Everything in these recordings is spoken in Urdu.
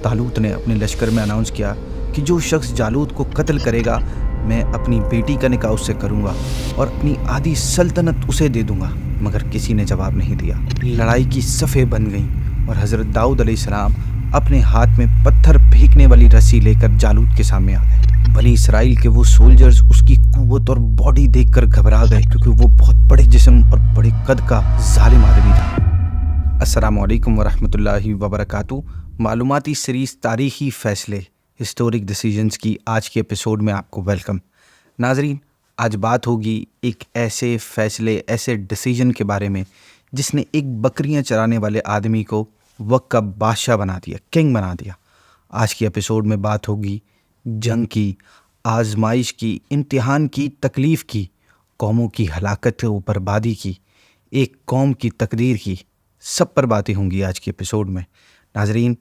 طالوت نے اپنے لشکر میں اناؤنس کیا کہ جو شخص جالوت کو قتل کرے گا میں اپنی بیٹی کا نکاح اس سے کروں گا اور اپنی آدھی سلطنت اسے دے دوں گا، مگر کسی نے جواب نہیں دیا۔ لڑائی کی صفیں بن گئیں اور حضرت داؤد علیہ السلام اپنے ہاتھ میں پتھر پھینکنے والی رسی لے کر جالوت کے سامنے آ گئے۔ بنی اسرائیل کے وہ سولجرز اس کی قوت اور باڈی دیکھ کر گھبرا گئے، کیونکہ وہ بہت بڑے جسم اور بڑے قد کا ظالم آدمی تھا۔ السلام علیکم ورحمۃ اللہ وبرکاتہ۔ معلوماتی سیریز تاریخی فیصلے ہسٹورک ڈیسیژنز کی آج کے ایپیسوڈ میں آپ کو ویلکم۔ ناظرین، آج بات ہوگی ایک ایسے فیصلے، ایسے ڈیسیژن کے بارے میں جس نے ایک بکریاں چرانے والے آدمی کو وقت کا بادشاہ بنا دیا، کنگ بنا دیا۔ آج کی ایپیسوڈ میں بات ہوگی جنگ کی، آزمائش کی، امتحان کی، تکلیف کی، قوموں کی ہلاکت و بربادی کی، ایک قوم کی تقدیر کی، سب پر باتیں ہوں گی آج کے ایپیسوڈ میں۔ ناظرین،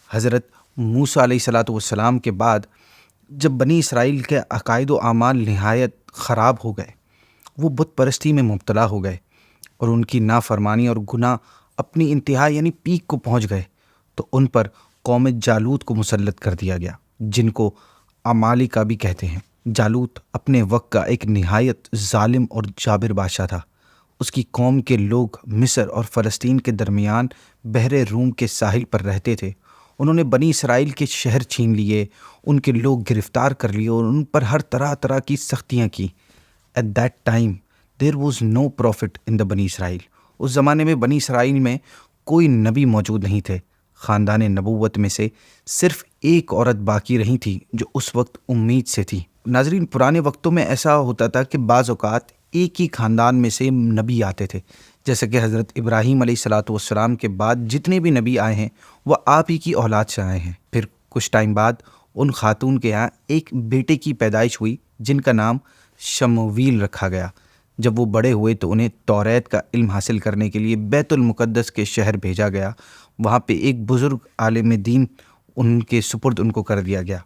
حضرت موسیٰ علیہ السلام کے بعد جب بنی اسرائیل کے عقائد و اعمال نہایت خراب ہو گئے، وہ بت پرستی میں مبتلا ہو گئے اور ان کی نافرمانی اور گناہ اپنی انتہا یعنی پیک کو پہنچ گئے، تو ان پر قوم جالوت کو مسلط کر دیا گیا، جن کو عمالقہ بھی کہتے ہیں۔ جالوت اپنے وقت کا ایک نہایت ظالم اور جابر بادشاہ تھا۔ اس کی قوم کے لوگ مصر اور فلسطین کے درمیان بحر روم کے ساحل پر رہتے تھے۔ انہوں نے بنی اسرائیل کے شہر چھین لیے، ان کے لوگ گرفتار کر لیے اور ان پر ہر طرح کی سختیاں کی۔ At that time there was no profit in the بنی اسرائیل۔ اس زمانے میں بنی اسرائیل میں کوئی نبی موجود نہیں تھے۔ خاندان نبوت میں سے صرف ایک عورت باقی رہی تھی جو اس وقت امید سے تھی۔ ناظرین، پرانے وقتوں میں ایسا ہوتا تھا کہ بعض اوقات ایک ہی خاندان میں سے نبی آتے تھے، جیسے کہ حضرت ابراہیم علیہ السلام کے بعد جتنے بھی نبی آئے ہیں وہ آپ ہی کی اولاد سے آئے ہیں۔ پھر کچھ ٹائم بعد ان خاتون کے ہاں ایک بیٹے کی پیدائش ہوئی جن کا نام شمویل رکھا گیا۔ جب وہ بڑے ہوئے تو انہیں توریت کا علم حاصل کرنے کے لیے بیت المقدس کے شہر بھیجا گیا۔ وہاں پہ ایک بزرگ عالم دین ان کے سپرد ان کو کر دیا گیا۔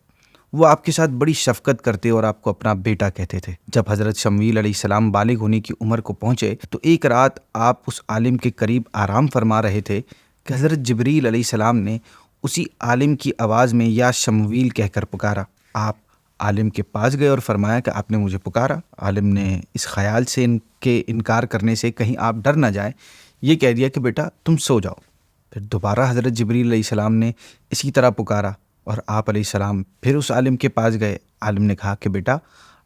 وہ آپ کے ساتھ بڑی شفقت کرتے اور آپ کو اپنا بیٹا کہتے تھے۔ جب حضرت شمویل علیہ السلام بالغ ہونے کی عمر کو پہنچے تو ایک رات آپ اس عالم کے قریب آرام فرما رہے تھے کہ حضرت جبریل علیہ السلام نے اسی عالم کی آواز میں یا شمویل کہہ کر پکارا۔ آپ عالم کے پاس گئے اور فرمایا کہ آپ نے مجھے پکارا۔ عالم نے اس خیال سے ان کے انکار کرنے سے کہیں آپ ڈر نہ جائیں یہ کہہ دیا کہ بیٹا تم سو جاؤ۔ پھر دوبارہ حضرت جبریل علیہ السلام نے اسی طرح پکارا اور آپ علیہ السلام پھر اس عالم کے پاس گئے۔ عالم نے کہا کہ بیٹا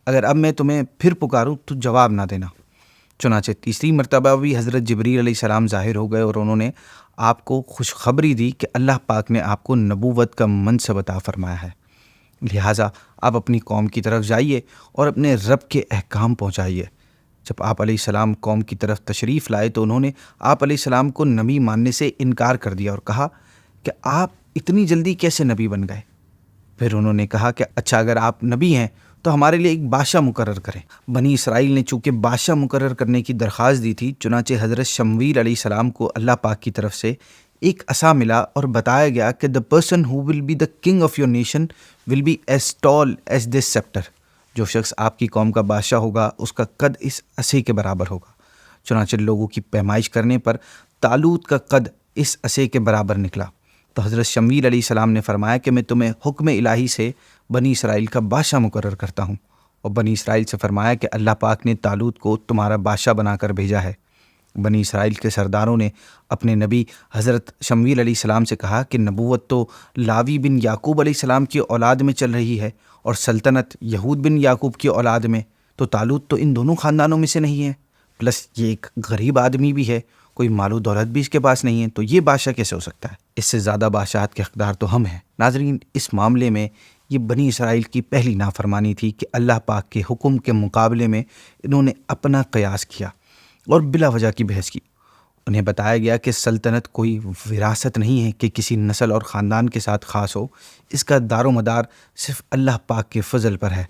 اگر اب میں تمہیں پھر پکاروں تو جواب نہ دینا۔ چنانچہ تیسری مرتبہ بھی حضرت جبریل علیہ السلام ظاہر ہو گئے اور انہوں نے آپ کو خوشخبری دی کہ اللہ پاک نے آپ کو نبوت کا منصب عطا فرمایا ہے، لہٰذا آپ اپنی قوم کی طرف جائیے اور اپنے رب کے احکام پہنچائیے۔ جب آپ علیہ السلام قوم کی طرف تشریف لائے تو انہوں نے آپ علیہ السلام کو نبی ماننے سے انکار کر دیا اور کہا کہ آپ اتنی جلدی کیسے نبی بن گئے؟ پھر انہوں نے کہا کہ اچھا اگر آپ نبی ہیں تو ہمارے لیے ایک بادشاہ مقرر کریں۔ بنی اسرائیل نے چونکہ بادشاہ مقرر کرنے کی درخواست دی تھی، چنانچہ حضرت شمویل علیہ السلام کو اللہ پاک کی طرف سے ایک عصا ملا اور بتایا گیا کہ the person who will be the king of your nation will be as tall as this scepter۔ جو شخص آپ کی قوم کا بادشاہ ہوگا اس کا قد اس عصے کے برابر ہوگا۔ چنانچہ لوگوں کی پیمائش کرنے پر طالوت کا قد اس عصے کے برابر نکلا۔ تو حضرت شمویل علیہ السلام نے فرمایا کہ میں تمہیں حکم الہی سے بنی اسرائیل کا بادشاہ مقرر کرتا ہوں، اور بنی اسرائیل سے فرمایا کہ اللہ پاک نے طالوت کو تمہارا بادشاہ بنا کر بھیجا ہے۔ بنی اسرائیل کے سرداروں نے اپنے نبی حضرت شمویل علیہ السلام سے کہا کہ نبوت تو لاوی بن یعقوب علیہ السلام کی اولاد میں چل رہی ہے اور سلطنت یہود بن یعقوب کی اولاد میں، تو طالوت تو ان دونوں خاندانوں میں سے نہیں ہے، پلس یہ ایک غریب آدمی بھی ہے، کوئی مال و دولت بھی اس کے پاس نہیں ہے، تو یہ بادشاہ کیسے ہو سکتا ہے؟ اس سے زیادہ بادشاہت کے حقدار تو ہم ہیں۔ ناظرین، اس معاملے میں یہ بنی اسرائیل کی پہلی نافرمانی تھی کہ اللہ پاک کے حکم کے مقابلے میں انہوں نے اپنا قیاس کیا اور بلا وجہ کی بحث کی۔ انہیں بتایا گیا کہ سلطنت کوئی وراثت نہیں ہے کہ کسی نسل اور خاندان کے ساتھ خاص ہو، اس کا دار و مدار صرف اللہ پاک کے فضل پر ہے۔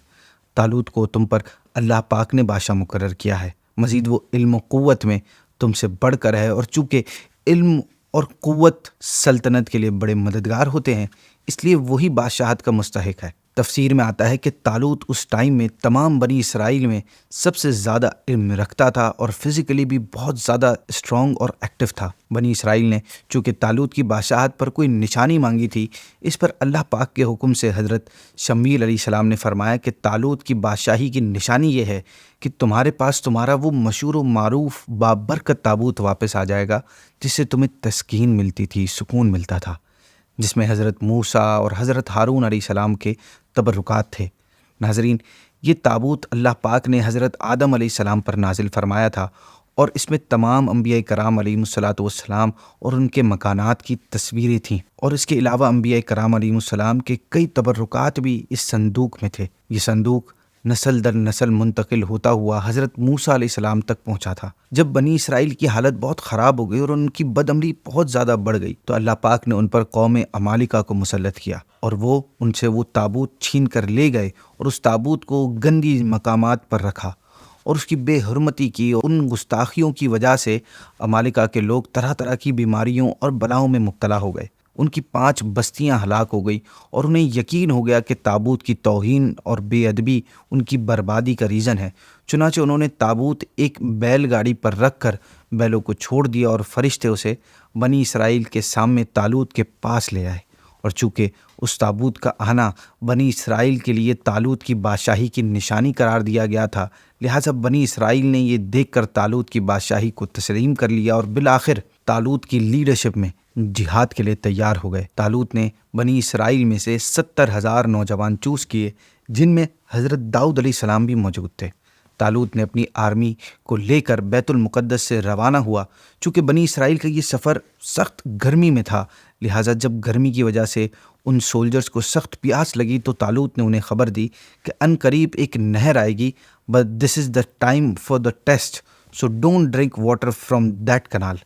طالوت کو تم پر اللہ پاک نے بادشاہ مقرر کیا ہے، مزید وہ علم و قوت میں تم سے بڑھ کر ہے، اور چونکہ علم اور قوت سلطنت کے لیے بڑے مددگار ہوتے ہیں اس لیے وہی بادشاہت کا مستحق ہے۔ تفسیر میں آتا ہے کہ طالوت اس ٹائم میں تمام بنی اسرائیل میں سب سے زیادہ علم رکھتا تھا اور فزیکلی بھی بہت زیادہ اسٹرانگ اور ایکٹیو تھا۔ بنی اسرائیل نے چونکہ طالوت کی بادشاہت پر کوئی نشانی مانگی تھی، اس پر اللہ پاک کے حکم سے حضرت شمویل علیہ السلام نے فرمایا کہ طالوت کی بادشاہی کی نشانی یہ ہے کہ تمہارے پاس تمہارا وہ مشہور و معروف بابرکت تابوت واپس آ جائے گا، جس سے تمہیں تسکین ملتی تھی، سکون ملتا تھا، جس میں حضرت موسیٰ اور حضرت ہارون علیہ السلام کے تبرکات تھے۔ ناظرین، یہ تابوت اللہ پاک نے حضرت آدم علیہ السلام پر نازل فرمایا تھا، اور اس میں تمام انبیاء کرام علیہم الصلاۃ والسلام اور ان کے مکانات کی تصویریں تھیں، اور اس کے علاوہ انبیاء کرام علیہم السلام کے کئی تبرکات بھی اس صندوق میں تھے۔ یہ صندوق نسل در نسل منتقل ہوتا ہوا حضرت موسیٰ علیہ السلام تک پہنچا تھا۔ جب بنی اسرائیل کی حالت بہت خراب ہو گئی اور ان کی بدعملی بہت زیادہ بڑھ گئی تو اللہ پاک نے ان پر قوم عمالقہ کو مسلط کیا، اور وہ ان سے وہ تابوت چھین کر لے گئے اور اس تابوت کو گندی مقامات پر رکھا، اور اس کی بے حرمتی کی اور ان گستاخیوں کی وجہ سے عمالقہ کے لوگ طرح طرح کی بیماریوں اور بلاؤں میں مبتلا ہو گئے۔ ان کی 5 بستیاں ہلاک ہو گئی، اور انہیں یقین ہو گیا کہ تابوت کی توہین اور بے ادبی ان کی بربادی کا ریزن ہے۔ چنانچہ انہوں نے تابوت ایک بیل گاڑی پر رکھ کر بیلوں کو چھوڑ دیا، اور فرشتے اسے بنی اسرائیل کے سامنے طالوت کے پاس لے آئے۔ اور چونکہ اس تابوت کا آنا بنی اسرائیل کے لیے طالوت کی بادشاہی کی نشانی قرار دیا گیا تھا، لہٰذا بنی اسرائیل نے یہ دیکھ کر طالوت کی بادشاہی کو تسلیم کر لیا، اور بالآخر طالوت کی لیڈرشپ میں جہاد کے لیے تیار ہو گئے۔ طالوت نے بنی اسرائیل میں سے 70,000 نوجوان چوز کیے، جن میں حضرت داؤد علیہ السلام بھی موجود تھے۔ طالوت نے اپنی آرمی کو لے کر بیت المقدس سے روانہ ہوا۔ چونکہ بنی اسرائیل کا یہ سفر سخت گرمی میں تھا، لہٰذا جب گرمی کی وجہ سے ان سولجرز کو سخت پیاس لگی تو طالوت نے انہیں خبر دی کہ ان قریب ایک نہر آئے گی، but this is the time for the test, so don't drink water from that canal.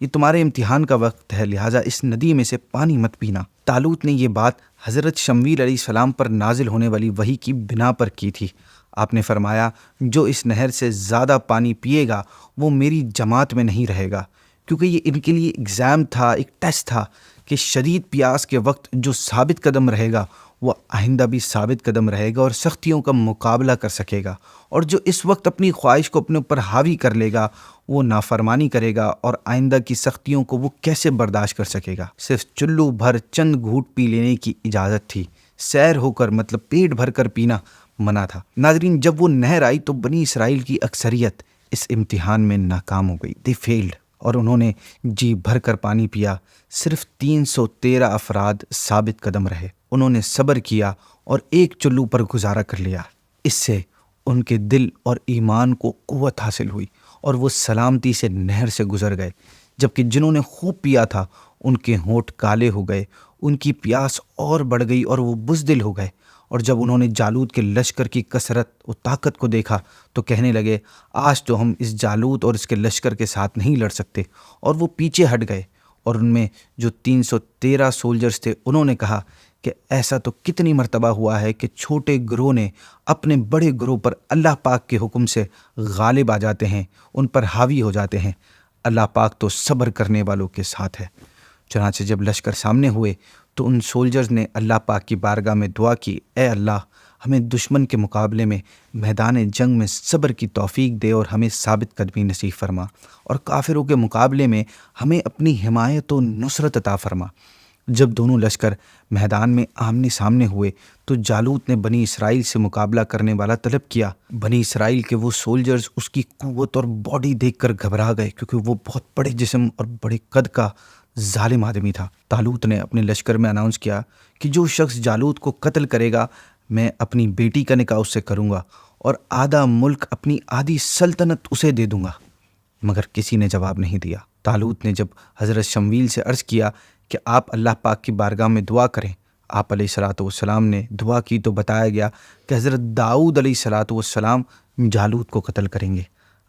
یہ تمہارے امتحان کا وقت ہے، لہٰذا اس ندی میں سے پانی مت پینا۔ طالوت نے یہ بات حضرت شمویل علیہ السلام پر نازل ہونے والی وحی کی بنا پر کی تھی۔ آپ نے فرمایا، جو اس نہر سے زیادہ پانی پیے گا وہ میری جماعت میں نہیں رہے گا، کیونکہ یہ ان کے لیے ایگزام تھا، ایک ٹیسٹ تھا کہ شدید پیاس کے وقت جو ثابت قدم رہے گا وہ آئندہ بھی ثابت قدم رہے گا اور سختیوں کا مقابلہ کر سکے گا، اور جو اس وقت اپنی خواہش کو اپنے اوپر حاوی کر لے گا وہ نافرمانی کرے گا، اور آئندہ کی سختیوں کو وہ کیسے برداشت کر سکے گا۔ صرف چلو بھر چند گھونٹ پی لینے کی اجازت تھی، سیر ہو کر مطلب پیٹ بھر کر پینا منع تھا۔ ناظرین، جب وہ نہر آئی تو بنی اسرائیل کی اکثریت اس امتحان میں ناکام ہو گئی، دے فیلڈ، اور انہوں نے جی بھر کر پانی پیا۔ صرف 313 افراد ثابت قدم رہے، انہوں نے صبر کیا اور ایک چلو پر گزارا کر لیا۔ اس سے ان کے دل اور ایمان کو قوت حاصل ہوئی اور وہ سلامتی سے نہر سے گزر گئے، جبکہ جنہوں نے خوب پیا تھا ان کے ہونٹ کالے ہو گئے، ان کی پیاس اور بڑھ گئی اور وہ بزدل ہو گئے۔ اور جب انہوں نے جالوت کے لشکر کی کثرت و طاقت کو دیکھا تو کہنے لگے، آج تو ہم اس جالوت اور اس کے لشکر کے ساتھ نہیں لڑ سکتے، اور وہ پیچھے ہٹ گئے۔ اور ان میں جو 313 سولجرز تھے انہوں نے کہا کہ ایسا تو کتنی مرتبہ ہوا ہے کہ چھوٹے گروہ نے اپنے بڑے گروہ پر اللہ پاک کے حکم سے غالب آ جاتے ہیں، ان پر حاوی ہو جاتے ہیں۔ اللہ پاک تو صبر کرنے والوں کے ساتھ ہے۔ چنانچہ جب لشکر سامنے ہوئے تو ان سولجرز نے اللہ پاک کی بارگاہ میں دعا کی، اے اللہ، ہمیں دشمن کے مقابلے میں میدان جنگ میں صبر کی توفیق دے اور ہمیں ثابت قدمی نصیب فرما، اور کافروں کے مقابلے میں ہمیں اپنی حمایت و نصرت عطا فرما۔ جب دونوں لشکر میدان میں آمنے سامنے ہوئے تو جالوت نے بنی اسرائیل سے مقابلہ کرنے والا طلب کیا۔ بنی اسرائیل کے وہ سولجرز اس کی قوت اور باڈی دیکھ کر گھبرا گئے، کیونکہ وہ بہت بڑے جسم اور بڑے قد کا ظالم آدمی تھا۔ طالوت نے اپنے لشکر میں اناؤنس کیا کہ جو شخص جالوت کو قتل کرے گا میں اپنی بیٹی کا نکاح اس سے کروں گا، اور آدھا ملک اپنی آدھی سلطنت اسے دے دوں گا۔ مگر کسی نے جواب نہیں دیا۔ طالوت نے جب حضرت شمویل سے عرض کیا کہ آپ اللہ پاک کی بارگاہ میں دعا کریں، آپ علیہ الصلاۃ والسلام نے دعا کی تو بتایا گیا کہ حضرت داؤد علیہ الصلاۃ والسلام جالوت کو قتل کریں گے۔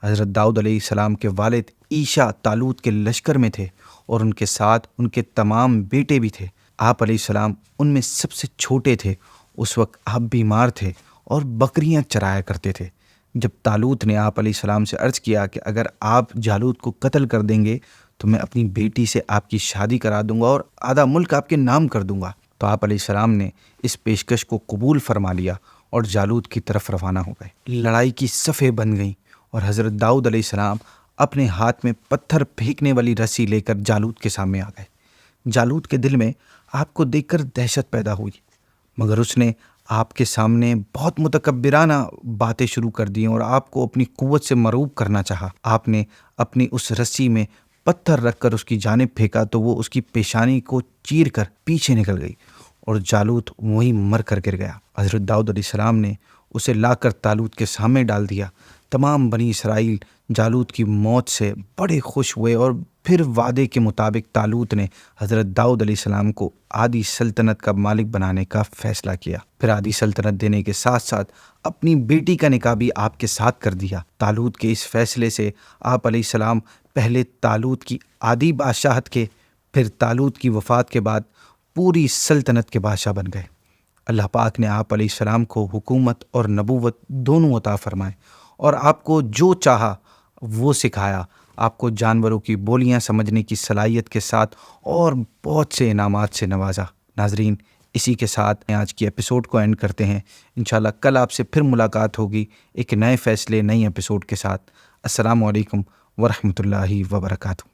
حضرت داؤد علیہ السلام کے والد عیشا طالوت کے لشکر میں تھے، اور ان کے ساتھ ان کے تمام بیٹے بھی تھے۔ آپ علیہ السلام ان میں سب سے چھوٹے تھے۔ اس وقت آپ بیمار تھے اور بکریاں چرایا کرتے تھے۔ جب طالوت نے آپ علیہ السلام سے عرض کیا کہ اگر آپ جالوت کو قتل کر دیں گے تو میں اپنی بیٹی سے آپ کی شادی کرا دوں گا اور آدھا ملک آپ کے نام کر دوں گا، تو آپ علیہ السلام نے اس پیشکش کو قبول فرما لیا اور جالوت کی طرف روانہ ہو گئے۔ لڑائی کی صفیں بن گئیں اور حضرت داؤد علیہ السلام اپنے ہاتھ میں پتھر پھینکنے والی رسی لے کر جالوت کے سامنے آ گئے۔ جالوت کے دل میں آپ کو دیکھ کر دہشت پیدا ہوئی، مگر اس نے آپ کے سامنے بہت متکبرانہ باتیں شروع کر دیں اور آپ کو اپنی قوت سے مرعوب کرنا چاہا۔ آپ نے اپنی اس رسی میں پتھر رکھ کر اس کی جانب پھینکا تو وہ اس کی پیشانی کو چیر کر پیچھے نکل گئی اور جالوت وہیں مر کر گر گیا۔ حضرت داؤد علیہ السلام نے اسے لا کر طالوت کے سامنے ڈال دیا۔ تمام بنی اسرائیل جالوت کی موت سے بڑے خوش ہوئے اور پھر وعدے کے مطابق طالوت نے حضرت داؤد علیہ السلام کو آدھی سلطنت کا مالک بنانے کا فیصلہ کیا۔ پھر آدھی سلطنت دینے کے ساتھ ساتھ اپنی بیٹی کا نکاح بھی آپ کے ساتھ کر دیا۔ طالوت کے اس فیصلے سے آپ علیہ السلام پہلے طالوت کی آدھی بادشاہت کے، پھر طالوت کی وفات کے بعد پوری سلطنت کے بادشاہ بن گئے۔ اللہ پاک نے آپ علیہ السلام کو حکومت اور نبوت دونوں عطا فرمائے اور آپ کو جو چاہا وہ سکھایا، آپ کو جانوروں کی بولیاں سمجھنے کی صلاحیت کے ساتھ اور بہت سے انعامات سے نوازا۔ ناظرین، اسی کے ساتھ آج کی ایپیسوڈ کو اینڈ کرتے ہیں۔ انشاءاللہ کل آپ سے پھر ملاقات ہوگی ایک نئے فیصلے، نئی ایپیسوڈ کے ساتھ۔ السلام علیکم ورحمۃ اللہ وبرکاتہ۔